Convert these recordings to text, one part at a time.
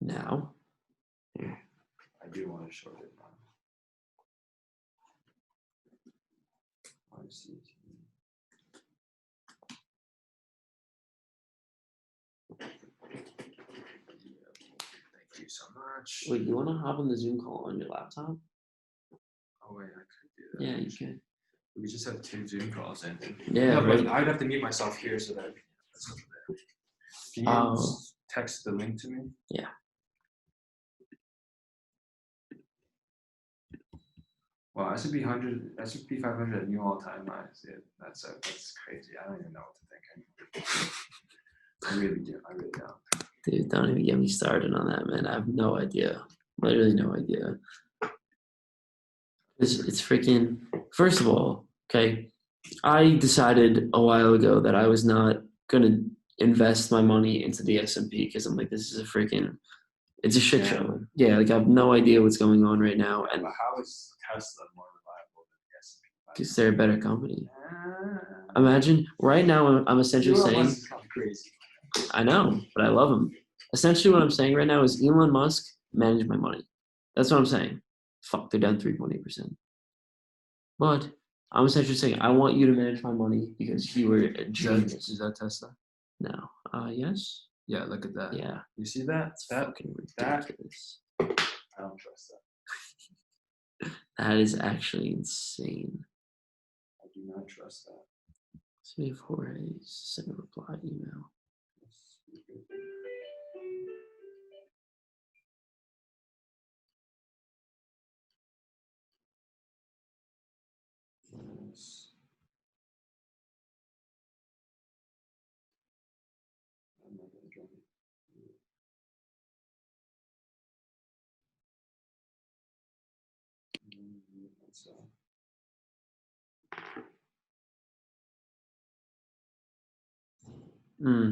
Now? Here. I do want to short it now. Thank you so much. Wait, you want to hop on the Zoom call on your laptop? Oh, wait, I could do that. Yeah, you can. We could just have 2 Zoom calls in. Yeah, no, right. but I'd have to mute myself here so that that's over there. Can you text the link to me? Yeah. Wow, S&P 500 at new all-time highs. Yeah, that's crazy. I don't even know what to think anymore. I really don't. Dude, don't even get me started on that, man. I have no idea. Literally no idea. It's freaking. First of all, okay, I decided a while ago that I was not gonna invest my money into the S&P because I'm like, this is it's a shit show. Yeah, like I have no idea what's going on right now, and But how is Tesla more reliable than the S&P 500? because they're a better company. Imagine right now, I'm essentially saying. Crazy. I know, but I love him. Essentially, what I'm saying right now is Elon Musk manage my money. That's what I'm saying. Fuck, they're down 3.8%. But I'm essentially saying I want you to manage my money because you were a genius. Is that Tesla? No. Yes. Yeah, look at that. Yeah. You see that? It's fucking ridiculous. I don't trust that. That is actually insane. I do not trust that. See if Jorge sent a reply email.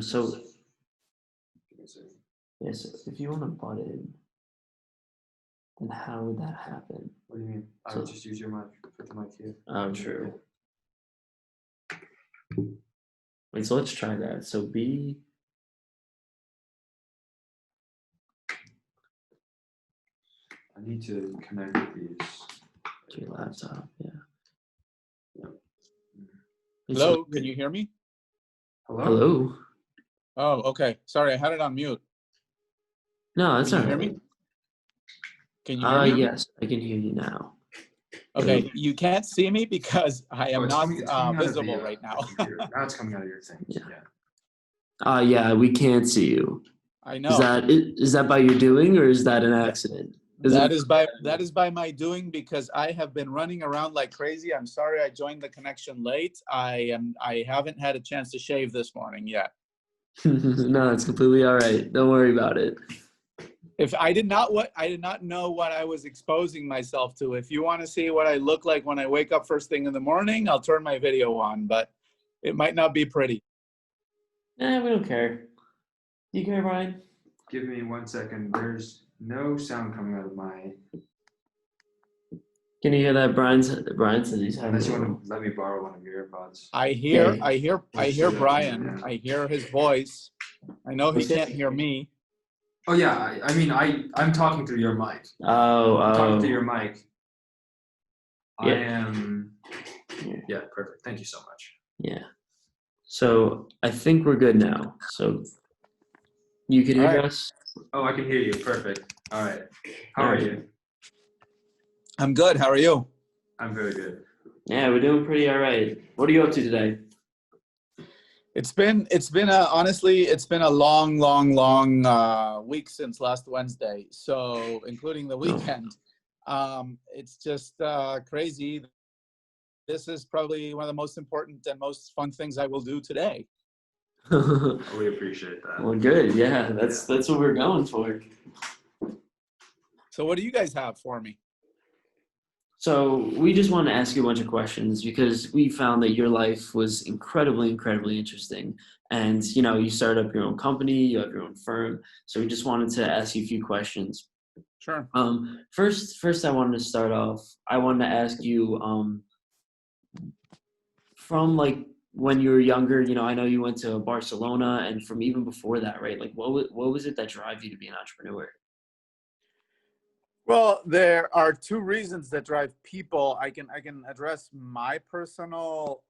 So if you want to butt in, then how would that happen? What do you mean? I would just use your mic. Put the mic here. Oh, true. Wait, so let's try that. So I need to connect these to your laptop. Yeah. Hello, can you hear me? Hello. Oh, okay. Sorry, I had it on mute. No, that's all right. Can you hear me? Can you hear me? Yes, I can hear you now. Okay, you can't see me because I am not visible right now. Now it's coming out of your thing. Yeah. Yeah, we can't see you. I know. Is that by your doing or is that an accident? That is by my doing because I have been running around like crazy. I'm sorry I joined the connection late. I haven't had a chance to shave this morning yet. No, it's completely all right. Don't worry about it. If I did not know what I was exposing myself to. If you want to see what I look like when I wake up first thing in the morning, I'll turn my video on, but it might not be pretty. Nah, we don't care. You care, Brian? Give me 1 second. There's no sound coming out of my. Can you hear that? Brian says he's having. Unless you want to let me borrow one of your AirPods. I hear Brian. I hear his voice. I know he can't hear me. Oh yeah, I mean I'm talking through your mic. I'm talking through your mic. Yeah. I am. Yeah, perfect. Thank you so much. Yeah. So I think we're good now. So you can hear us? Oh, I can hear you. Perfect. All right. How are you? I'm good. How are you? I'm very good. Yeah, we're doing pretty all right. What are you up to today? Honestly, it's been a long week since last Wednesday. So including the weekend, it's just crazy. This is probably one of the most important and most fun things I will do today. We appreciate that. Well, good. Yeah, that's what we're going for. So what do you guys have for me? So we just want to ask you a bunch of questions because we found that your life was incredibly, incredibly interesting. And, you started up your own company, you have your own firm. So we just wanted to ask you a few questions. Sure. First I wanted to start off, I wanted to ask you, from like when you were younger, I know you went to Barcelona and from even before that, right? Like what was it that drive you to be an entrepreneur? Well, there are two reasons that drive people. I can address my personal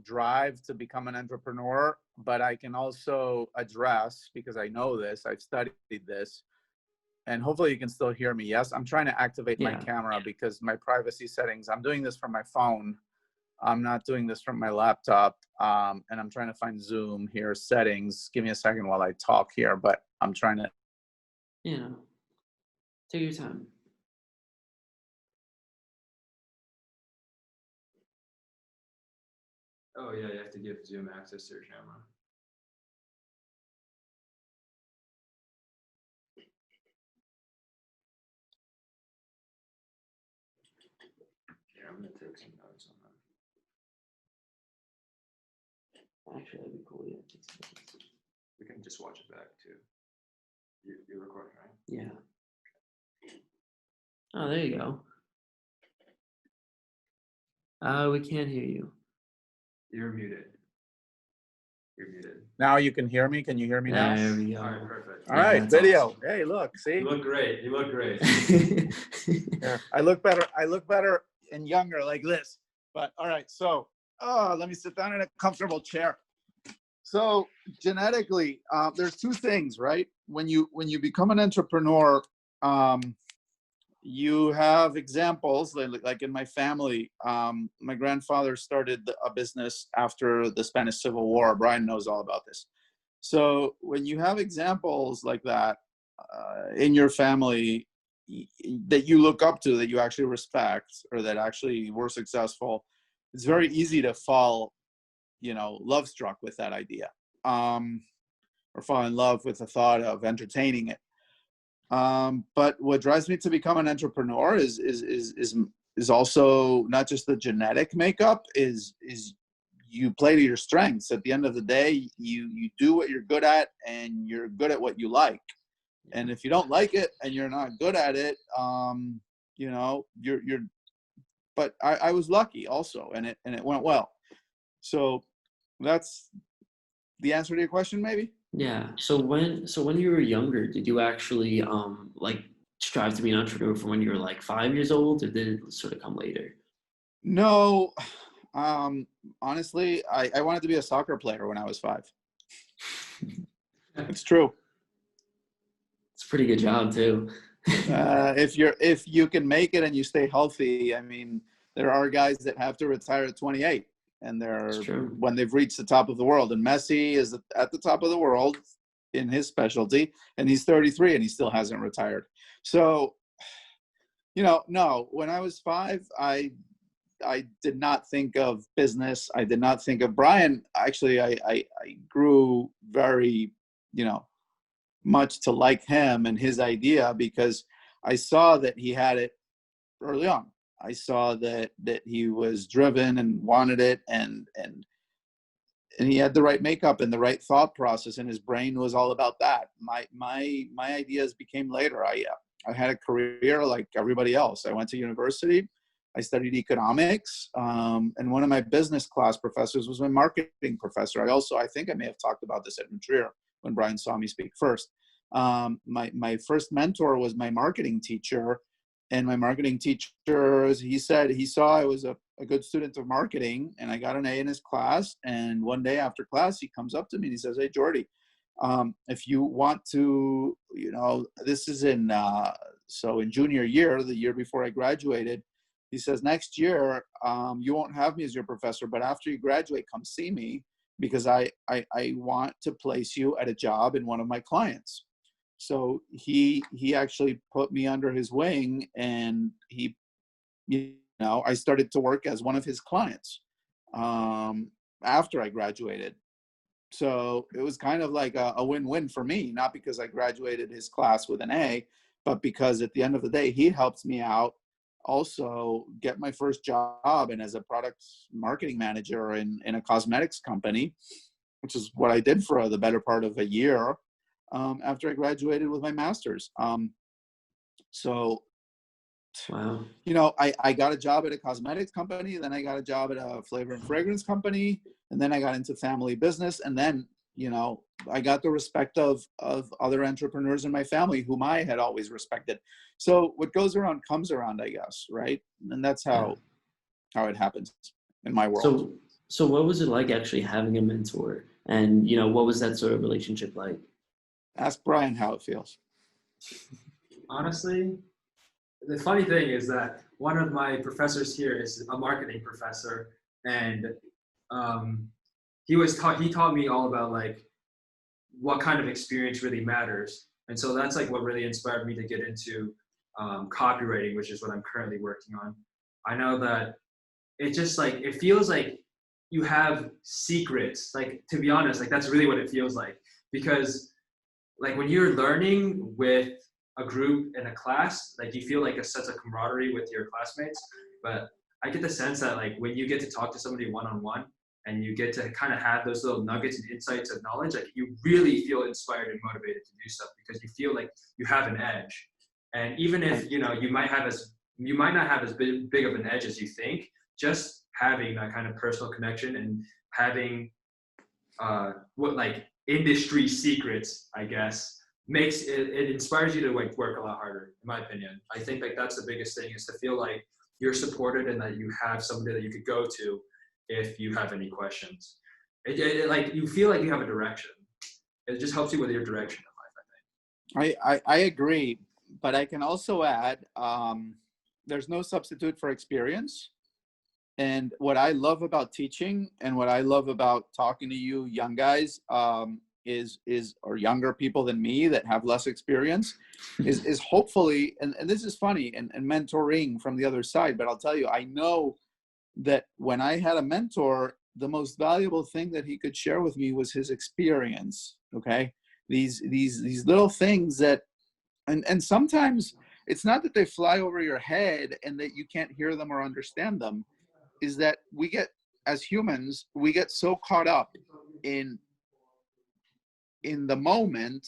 drive to become an entrepreneur, but I can also address, because I know this, I've studied this, and hopefully you can still hear me. Yes, I'm trying to activate my camera because my privacy settings, I'm doing this from my phone. I'm not doing this from my laptop. And I'm trying to find Zoom here, settings. Give me a second while I talk here, but I'm trying to. Take your time. Oh yeah, you have to give Zoom access to your camera. Yeah, I'm gonna take some notes on that. Actually, that'd be cool. Yeah, take some notes. We can just watch it back too. You're recording, right? Yeah. Oh, there you go. We can't hear you. You're muted. You're muted. Now you can hear me. Can you hear me now? There we go. All right, perfect. All right, video. Awesome. Hey, look, see? You look great. You look great. Yeah, I look better and younger like this. But all right, so let me sit down in a comfortable chair. So genetically, there's two things, right? When you become an entrepreneur, you have examples like in my family. My grandfather started a business after the Spanish Civil War. Brian knows all about this. So when you have examples like that in your family that you look up to, that you actually respect, or that actually were successful, it's very easy to fall, love struck with that idea, or fall in love with the thought of entertaining it. But what drives me to become an entrepreneur is also not just the genetic makeup, is you play to your strengths. At the end of the day, you do what you're good at, and you're good at what you like. And if you don't like it and you're not good at it, you're. But I was lucky also, and it went well. So that's the answer to your question, maybe. Yeah. So when you were younger, did you actually like strive to be an entrepreneur from when you were like 5 years old, or did it sort of come later? No, honestly, I wanted to be a soccer player when I was 5. It's true. It's a pretty good job too. If you can make it and you stay healthy, I mean, there are guys that have to retire at 28, and when they've reached the top of the world. And Messi is at the top of the world in his specialty, and he's 33 and he still hasn't retired. So, no, when I was 5, I did not think of business. I did not think of Brian. Actually, I grew very, much to like him and his idea, because I saw that he had it early on. I saw that he was driven and wanted it, and he had the right makeup and the right thought process, and his brain was all about that. My ideas became later. I had a career like everybody else. I went to university. I studied economics, and one of my business class professors was my marketing professor. I think I may have talked about this at Trier when Brian saw me speak first. My first mentor was my marketing teacher, and my marketing teacher, he said he saw I was a good student of marketing, and I got an A in his class. And one day after class, he comes up to me and he says, "Hey, Jordy, if you want to, this is in junior year, the year before I graduated." He says, "Next year, you won't have me as your professor, but after you graduate, come see me, because I want to place you at a job in one of my clients." So he actually put me under his wing, and I started to work as one of his clients after I graduated. So it was kind of like a win-win for me, not because I graduated his class with an A, but because at the end of the day, he helped me out also get my first job, and as a product marketing manager in a cosmetics company, which is what I did for the better part of a year after I graduated with my master's. So, wow. I got a job at a cosmetics company, then I got a job at a flavor and fragrance company, and then I got into family business. And then, I got the respect of other entrepreneurs in my family whom I had always respected. So what goes around comes around, I guess, right? And that's how it happens in my world. So what was it like actually having a mentor? And, what was that sort of relationship like? Ask Brian how it feels. Honestly, the funny thing is that one of my professors here is a marketing professor, and he taught me all about like what kind of experience really matters, and so that's like what really inspired me to get into copywriting, which is what I'm currently working on. I know that it just like it feels like you have secrets. Like, to be honest, like that's really what it feels like, because like when you're learning with a group in a class, like you feel like a sense of camaraderie with your classmates. But I get the sense that like when you get to talk to somebody one-on-one and you get to kind of have those little nuggets and insights of knowledge, like you really feel inspired and motivated to do stuff because you feel like you have an edge. And even if, you might not have as big of an edge as you think, just having that kind of personal connection and having what like industry secrets, I guess, makes it inspires you to like work a lot harder, in my opinion. I think like that's the biggest thing, is to feel like you're supported and that you have somebody that you could go to if you have any questions. It like you feel like you have a direction. It just helps you with your direction in life, I think. I agree, but I can also add, there's no substitute for experience. And what I love about teaching and what I love about talking to you young guys or younger people than me that have less experience is hopefully, and this is funny, and mentoring from the other side, but I'll tell you, I know that when I had a mentor, the most valuable thing that he could share with me was his experience. Okay. These little things that, and sometimes it's not that they fly over your head and that you can't hear them or understand them, is that as humans, we get so caught up in the moment